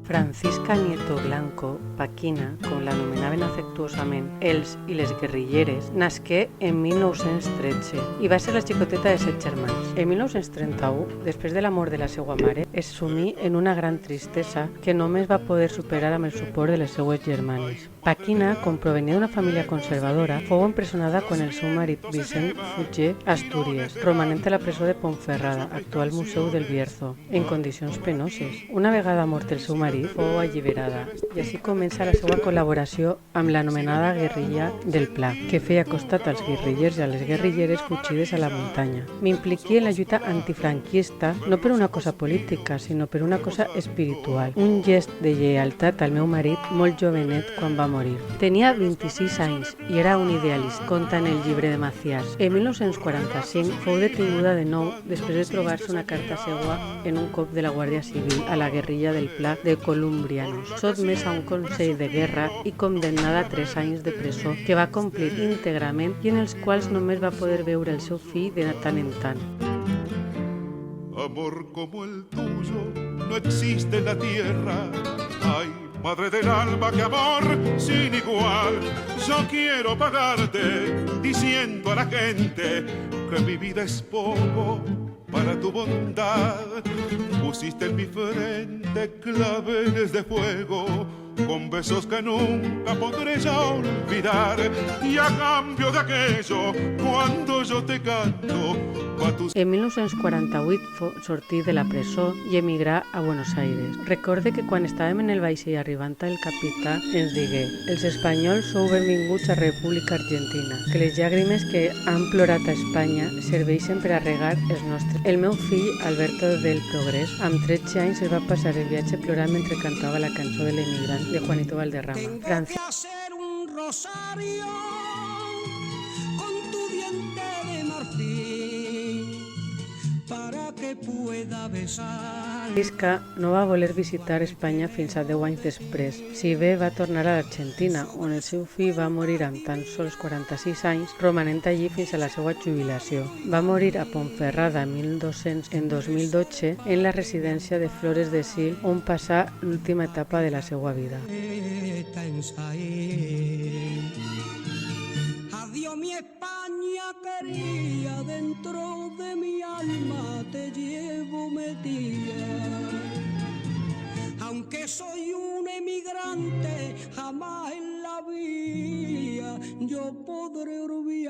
Francisca Nieto Blanco, Paquina, com l'anomenaven afectuosament els i les guerrilleres, nasqué en 1913 i va ser la xicoteta de 7 germans. En 1931, després de la mort de la seva mare, es sumí en una gran tristesa que només va poder superar amb el suport de les seues germanes. Paquina, com provenia d'una família conservadora, fou empresonada quan el seu marit Vicent fugí a Astúries, romanent a la presó de Ponferrada, actual Museu del Bierzo, en condicions penoses. Una vegada mort el seu marit, fou alliberada i així comença la seva col·laboració amb l'anomenada guerrilla del Pla, que feia costat als guerrillers i a les guerrilleres fugides a la muntanya. M'impliquí en la lluita antifranquista no per una cosa política, sinó per una cosa espiritual, un gest de lleialtat al meu marit molt jovenet quan va morir. Tenia 26 anys i era un idealista, conta en el llibre de Maciàs. En 1945 fou detinguda de nou després de trobar-se una carta seua en un cop de la Guàrdia Civil a la guerrilla del Pla de colombianos, sotmesa a un consell de guerra i condemnada a 3 anys de presó que va complir íntegrament i en els quals només va poder veure el seu fill de tant en tant. Amor como el tuyo no existe en la tierra. Ay, madre del alma, que amor sin igual. Yo quiero pagarte diciendo a la gente que mi vida es poco para tu bondad. Pusiste en mi frente claveles de fuego con besos que nunca podré ya olvidar, y a cambio de aquello, cuando yo te canto, pa tus... En 1948 sortí de la presó i emigrà a Buenos Aires. Recorde que quan estàvem en el vaixell arribant al capità ens digué: els espanyols sou benvinguts a República Argentina, que les llàgrimes que han plorat a Espanya serveixen per a regar els nostres. El meu fill, Alberto del Progrés, amb 13 anys es va passar el viatge plorant mentre cantava la cançó de l'emigrant de Juanito Valderrama. Tengo que hacer un rosario con tu diente de marfil para que pueda besar. Francisca no va voler visitar Espanya fins a 10 anys després. Si bé va tornar a l'Argentina, on el seu fill va morir amb tan sols 46 anys, romanent allí fins a la seva jubilació. Va morir a Ponferrada en 2012 en la residència de Flores de Sil, on passà l'última etapa de la seva vida. Adiós mi España querida, dentro de mi alma te llevo metida. Aunque soy un emigrante, jamás en la vida yo podré olvidarte.